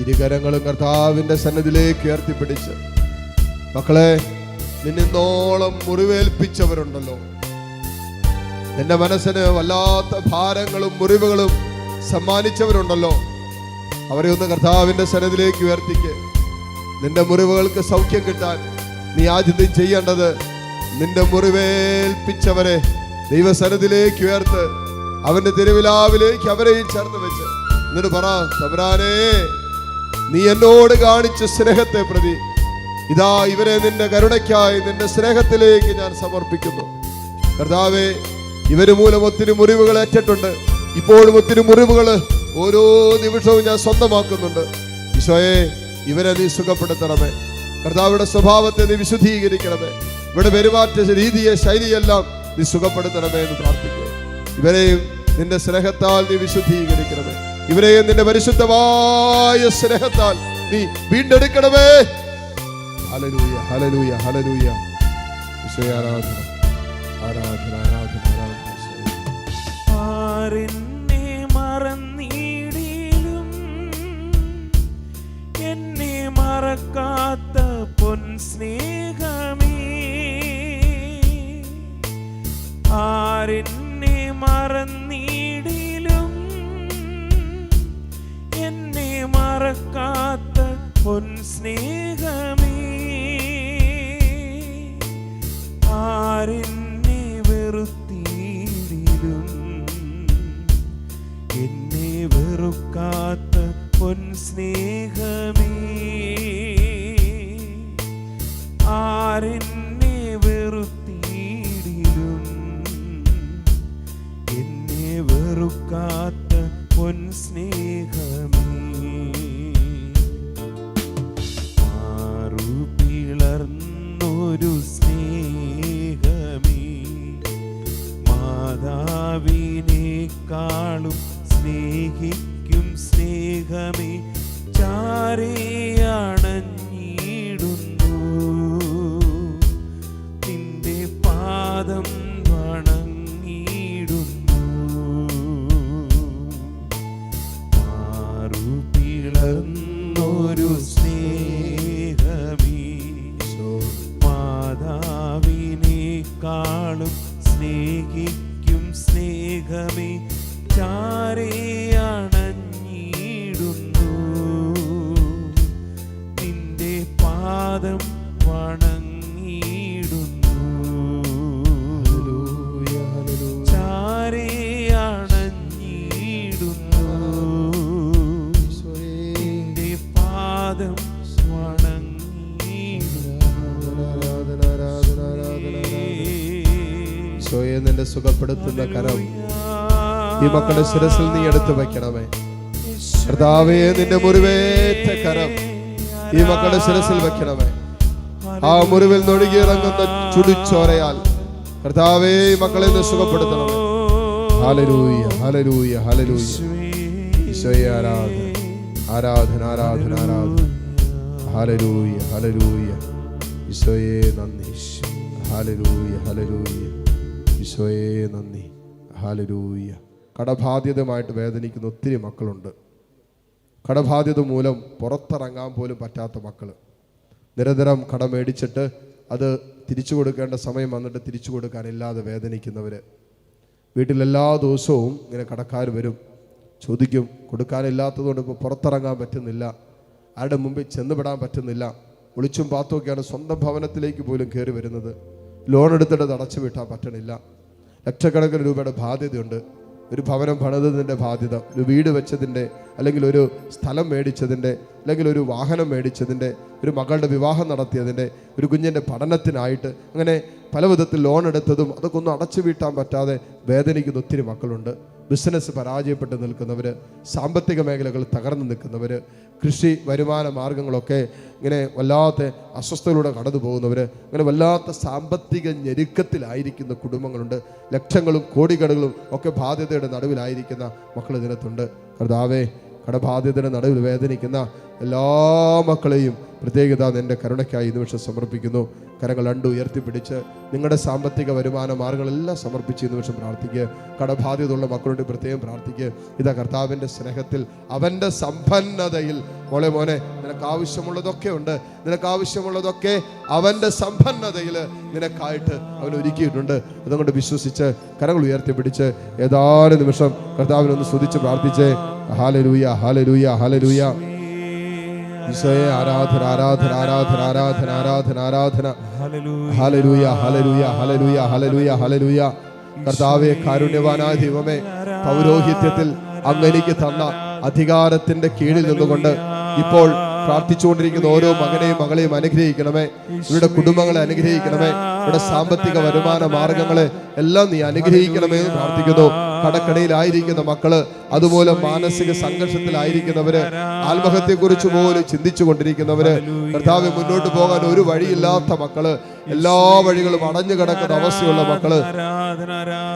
ഇരുകരങ്ങളും കർത്താവിന്റെ സന്നിധിയിലേക്ക് ഉയർത്തിപ്പിടിച്ച്, മക്കളെ, നിന്നോളം മുറിവേൽപ്പിച്ചവരുണ്ടല്ലോ, നിന്റെ മനസ്സിന് വല്ലാത്ത ഭാരങ്ങളും മുറിവുകളും സമ്മാനിച്ചവരുണ്ടല്ലോ, അവരെ ഒന്ന് കർത്താവിന്റെ സന്നിധിയിലേക്ക് ഉയർത്തിക്ക്. നിന്റെ മുറിവുകൾക്ക് സൗഖ്യം കിട്ടാൻ നീ ആദ്യം ചെയ്യേണ്ടത് നിന്റെ മുറിവേൽപ്പിച്ചവരെ ദൈവസന്നിധിയിലേക്ക് ഉയർത്ത്, അവന്റെ തിരുവിലാവിലേക്ക് അവരെയും ചേർത്ത് വെച്ച് എന്നിട്ട് പറ, തമ്പുരാനേ, നീ എന്നോട് കാണിച്ച സ്നേഹത്തെ പ്രതി ഇതാ ഇവരെ നിന്റെ കരുണയ്ക്കായി നിന്റെ സ്നേഹത്തിലേക്ക് ഞാൻ സമർപ്പിക്കുന്നു. കർത്താവേ, ഇവര് മൂലം ഒത്തിരി മുറിവുകൾ ഏറ്റിട്ടുണ്ട്. ഇപ്പോഴും ഒത്തിരി മുറിവുകൾ ഓരോ നിമിഷവും ഞാൻ സ്വന്തമാക്കുന്നുണ്ട്. ഈശോയെ, ഇവരെ നീ സുഖപ്പെടുത്തണമേ. കർത്താവിയുടെ സ്വഭാവത്തെ നീ വിശുദ്ധീകരിക്കണമേ. ഇവിടെ പെരുമാറ്റ രീതിയെ, ശൈലിയെല്ലാം നീ സുഖപ്പെടുത്തണമേ എന്ന് പ്രാർത്ഥിക്കുക. ഇവരെയും നിന്റെ സ്നേഹത്താൽ നീ വിശുദ്ധീകരിക്കണമേ. ഇവരെയും നിന്റെ പരിശുദ്ധമായ സ്നേഹത്താൽ നീ വീണ്ടെടുക്കണമേ. ഹല്ലേലൂയ, ഹല്ലേലൂയ, ഹല്ലേലൂയ. ഈശോയെ ആരാധന, ആരാധന, ആരാധന, ആരാധന. ആരെന്നെ മറന്നിടിലും എന്നെ മറക്കാത്ത പൊൻ സ്നേഹമേ, ആരെന്നെ മറന്നിടിലും എന്നെ മറക്കാത്ത പൊൻ സ്നേഹമേ, ആരെന്നെ വെറുത്തിടിലും എന്നെ വെറുക്കാത്ത പൊൻ സ്നേഹമേ, ആരെന്നെ വെറുത്തിടിലും എന്നെ വെറുക്കാത്ത പൊൻ സ്നേഹമേ, മാറുപിളർന്നൊരു സ്നേഹമേ, മാതാവിനേക്കാളും സ്നേഹിക്കും സ്നേഹമേ, ചാരയണഞ്ഞിടുന്നു നിന്റെ പാദം വണങ്ങിടുന്നു. മാറുപിളർന്നൊരു സ്നേഹമേ, മാതാവിനേക്കാളും സ്നേഹിക്കും സ്നേഹമേ, ചാരയണഞ്ഞിടുന്നു നിന്റെ പാദം വണങ്ങിടുന്നു. ചാരയണഞ്ഞിടുന്നു നിന്റെ പാദം ഈശോയെ, നിന്റെ സുഖപ്പെടുത്തുന്ന കരം ഈ മക്കളുടെ ശിരസിൽ നീ എടുത്തു വെക്കണമേ. കർത്താവേ, നിന്റെ മുറിവേറ്റ കരം ഈ മക്കളുടെ ശിരസിൽ വെക്കണമേ. ആ മുറിവിൽ നൊഴുകിയിറങ്ങുന്ന ചുടുച്ചോരയാൽ കർത്താവേ, ഈ മക്കളെ നീ സുഖപ്പെടുത്തണമേ. ഹല്ലേലൂയ, ഹല്ലേലൂയ, ഹല്ലേലൂയ. ഈശോയെ ആരാധന, ആരാധന, ആരാധന, ആരാധന. ഹല്ലേലൂയ, ഹല്ലേലൂയ. ഈശോയെ നന്ദി. ഹല്ലേലൂയ, ഹല്ലേലൂയ. ഈശോയെ നന്ദി. ഹല്ലേലൂയ. കടബാധ്യതയുമായിട്ട് വേദനിക്കുന്ന ഒത്തിരി മക്കളുണ്ട്. കടബാധ്യത മൂലം പുറത്തിറങ്ങാൻ പോലും പറ്റാത്ത മക്കൾ, നിരന്തരം കടം മേടിച്ചിട്ട് അത് തിരിച്ചു കൊടുക്കേണ്ട സമയം വന്നിട്ട് തിരിച്ചു കൊടുക്കാനില്ലാതെ വേദനിക്കുന്നവർ, വീട്ടിലെല്ലാ ദിവസവും ഇങ്ങനെ കടക്കാർ വരും, ചോദിക്കും, കൊടുക്കാനില്ലാത്തതുകൊണ്ട് ഇപ്പോൾ പുറത്തിറങ്ങാൻ പറ്റുന്നില്ല, ആരുടെ മുമ്പിൽ ചെന്നുപെടാൻ പറ്റുന്നില്ല, ഒളിച്ചും പാത്തുമൊക്കെയാണ് സ്വന്തം ഭവനത്തിലേക്ക് പോലും കയറി വരുന്നത്. ലോൺ എടുത്തിട്ട് അത് അടച്ചു വീട്ടാൻ പറ്റണില്ല. ലക്ഷക്കണക്കിന് രൂപയുടെ ബാധ്യതയുണ്ട്. ഒരു ഭവനം പണിതതിൻ്റെ ബാധ്യത, ഒരു വീട് വെച്ചതിൻ്റെ, അല്ലെങ്കിൽ ഒരു സ്ഥലം മേടിച്ചതിൻ്റെ, അല്ലെങ്കിൽ ഒരു വാഹനം മേടിച്ചതിൻ്റെ, ഒരു മകളുടെ വിവാഹം നടത്തിയതിൻ്റെ, ഒരു കുഞ്ഞിൻ്റെ പഠനത്തിനായിട്ട്, അങ്ങനെ പല വിധത്തിൽ ലോൺ എടുത്തതും അതൊക്കെ ഒന്നും അടച്ചു വീട്ടാൻ പറ്റാതെ വേദനിക്കുന്ന ഒത്തിരി മക്കളുണ്ട്. ബിസിനസ് പരാജയപ്പെട്ട് നിൽക്കുന്നവർ, സാമ്പത്തിക മേഖലകൾ തകർന്നു നിൽക്കുന്നവർ, കൃഷി വരുമാന മാർഗങ്ങളൊക്കെ ഇങ്ങനെ വല്ലാത്ത അസ്വസ്ഥതയിലൂടെ കടന്നു പോകുന്നവർ, അങ്ങനെ വല്ലാത്ത സാമ്പത്തിക ഞെരുക്കത്തിലായിരിക്കുന്ന കുടുംബങ്ങളുണ്ട്. ലക്ഷങ്ങളും കോടിക്കണക്കിനും ഒക്കെ ബാധ്യതയുടെ നടുവിലായിരിക്കുന്ന മക്കൾ ഇതിനകത്തുണ്ട്. കർത്താവേ, കടബാധ്യതയുടെ നടുവിൽ വേദനിക്കുന്ന എല്ലാ മക്കളെയും പ്രത്യേകത നിന്റെ കരുണയ്ക്കായി ഈ നിമിഷം സമർപ്പിക്കുന്നു. കരങ്ങൾ രണ്ടും ഉയർത്തിപ്പിടിച്ച് നിങ്ങളുടെ സാമ്പത്തിക വരുമാന മാർഗങ്ങളെല്ലാം സമർപ്പിച്ച് ഈ നിമിഷം പ്രാർത്ഥിക്കുക. കടബാധ്യതയുള്ള മക്കളുടെ പ്രത്യേകം പ്രാർത്ഥിക്കുക. ഇതാ കർത്താവിൻ്റെ സ്നേഹത്തിൽ, അവൻ്റെ സമ്പന്നതയിൽ, മോനെ നിനക്ക് ആവശ്യമുള്ളതൊക്കെ ഉണ്ട്. നിനക്ക് ആവശ്യമുള്ളതൊക്കെ അവൻ്റെ സമ്പന്നതയിൽ നിനക്കായിട്ട് അവൻ ഒരുക്കിയിട്ടുണ്ട്. അതുകൊണ്ട് വിശ്വസിച്ച് കരങ്ങൾ ഉയർത്തിപ്പിടിച്ച് ഏതാനും നിമിഷം കർത്താവിനൊന്ന് സ്തുതിച്ച് പ്രാർത്ഥിച്ച് ഹല്ലേലൂയ ഹല്ലേലൂയ ഹല്ലേലൂയ. ഈശോയെ ആരാധന ആരാധന ആരാധന ആരാധന ആരാധന ആരാധന. ഹല്ലേലൂയ ഹല്ലേലൂയ ഹല്ലേലൂയ ഹല്ലേലൂയ ഹല്ലേലൂയ. കർത്താവേ, കാരുണ്യവാനായ ദൈവമേ, പൗരോഹിത്യത്തിൽ അങ്ങ് എനിക്ക് തന്ന അധികാരത്തിന്റെ കീഴിൽ നിന്നുകൊണ്ട് ഇപ്പോൾ പ്രാർത്ഥിച്ചുകൊണ്ടിരിക്കുന്ന ഓരോ മകനെയും മകളെയും അനുഗ്രഹിക്കണമേ. ഇവരുടെ കുടുംബങ്ങളെ അനുഗ്രഹിക്കണമേ. ഇവരുടെ സാമ്പത്തിക വരുമാന മാർഗങ്ങളെ എല്ലാം നീ അനുഗ്രഹിക്കണമേ എന്ന് പ്രാർത്ഥിക്കുന്നു. കടക്കടയിലായിരിക്കുന്ന മക്കള്, അതുപോലെ മാനസിക സംഘർഷത്തിലായിരിക്കുന്നവര്, ആത്മഹത്യയെക്കുറിച്ച് പോലും ചിന്തിച്ചു കൊണ്ടിരിക്കുന്നവര്, കർത്താവെ മുന്നോട്ട് പോകാൻ ഒരു വഴിയില്ലാത്ത മക്കള്, എല്ലാ വഴികളും അടഞ്ഞു കിടക്കുന്ന അവസ്ഥയുള്ള മക്കള്,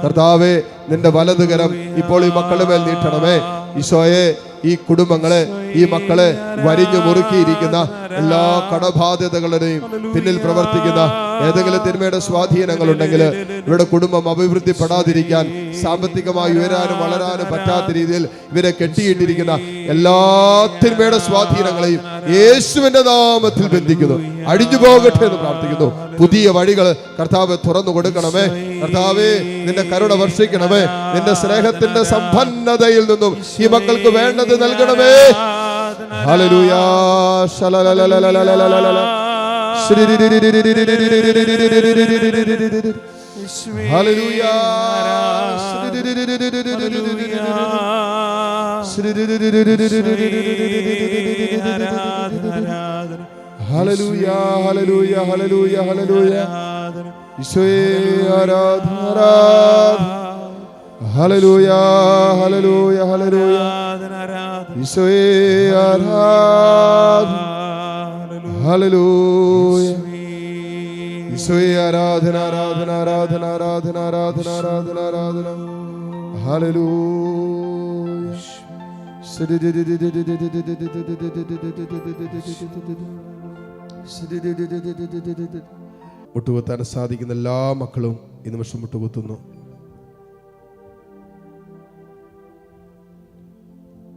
കർത്താവെ നിന്റെ വലതുകരം ഇപ്പോൾ ഈ മക്കളുടെ മേൽ നീട്ടണമേ. ഈശോയെ, ഈ കുടുംബങ്ങളെ, ഈ മക്കളെ വരിഞ്ഞു മുറുക്കിയിരിക്കുന്ന എല്ലാ കടബാധ്യതകളുടെയും പിന്നിൽ പ്രവർത്തിക്കുന്ന ഏതെങ്കിലും തിന്മയുടെ സ്വാധീനങ്ങൾ ഉണ്ടെങ്കിൽ ഇവരുടെ കുടുംബം അഭിവൃദ്ധിപ്പെടാതിരിക്കാൻ, സാമ്പത്തികമായി ഉയരാനും വളരാനും പറ്റാത്ത രീതിയിൽ ഇവരെ കെട്ടിയിട്ടിരിക്കുന്ന എല്ലാ തിന്മയുടെ സ്വാധീനങ്ങളെയും യേശുവിന്റെ നാമത്തിൽ ബന്ധിക്കുന്നു. അഴിഞ്ഞു പോകട്ടെ എന്ന് പ്രാർത്ഥിക്കുന്നു. പുതിയ വഴികൾ കർത്താവ് തുറന്നു കൊടുക്കണമേ. കർത്താവേ, നിന്റെ കരുണ വർഷിക്കണമേ. നിന്റെ സ്നേഹത്തിന്റെ സമ്പന്നതയിൽ നിന്നും ഈ മക്കൾക്ക് വേണ്ടത് നൽകണമേ. ഹല്ലേലൂയ ശലലലലലലലലല. ഹല്ലേലൂയ ഹല്ലേലൂയ ഹല്ലേലൂയ ഹല്ലേലൂയ ഹല്ലേലൂയ. ഈശോയെ ആരാധന ആരാധന. ഹല്ലേലൂയ ഹല്ലേലൂയ ഹല്ലേലൂയ. ഈശോയെ ആരാധന. ഹല്ലേലൂയ. ഈശോയെ ആരാധന ആരാധന ആരാധന ആരാധന ആരാധന ആരാധന ആരാധന. ഹല്ലേലൂയ. മുട്ടുകുത്താൻ സാധിക്കുന്ന എല്ലാ മക്കളും ഈ നിമിഷം മുട്ടുകുത്തുന്നു.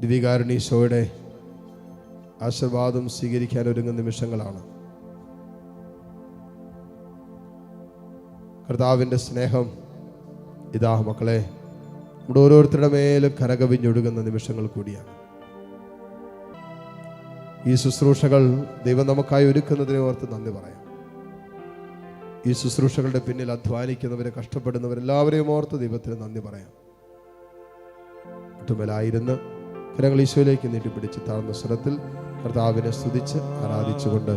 ദിവ്യകാരുണ്യീശോയുടെ ആശീർവാദം സ്വീകരിക്കാൻ ഒരുങ്ങുന്ന നിമിഷങ്ങളാണ്. കർത്താവിൻ്റെ സ്നേഹം ഇതാ മക്കളെ നമ്മുടെ ഓരോരുത്തരുടെ മേലും കരകവിഞ്ഞൊഴുകുന്ന നിമിഷങ്ങൾ കൂടിയാണ്. ഈ ശുശ്രൂഷകൾ ദൈവം നമുക്കായി ഒരുക്കുന്നതിനെ ഓർത്ത് നന്ദി പറയാം. ഈ ശുശ്രൂഷകളുടെ പിന്നിൽ അധ്വാനിക്കുന്നവരെ, കഷ്ടപ്പെടുന്നവരെല്ലാവരെയും ഓർത്ത് ദൈവത്തിന് നന്ദി പറയാം. ഒട്ടുമേലായിരുന്ന് കരങ്ങൾ ഈശോയിലേക്ക് നീട്ടിപ്പിടിച്ച് താഴ്ന്ന സ്വരത്തിൽ കർത്താവിനെ സ്തുതിച്ച് ആരാധിച്ചുകൊണ്ട്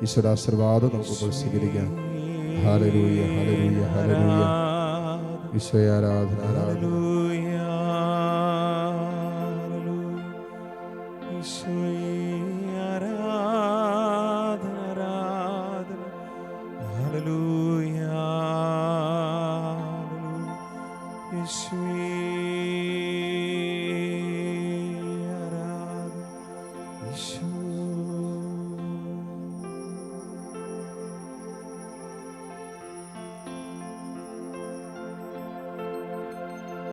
ഈശ്വരാശീർവാദം നമുക്കിപ്പോൾ സ്വീകരിക്കാം. ഹല്ലേലൂയ ഹല്ലേലൂയ ഹല്ലേലൂയ. ഈശോയെ ആരാധന ആരാധന. Yeshua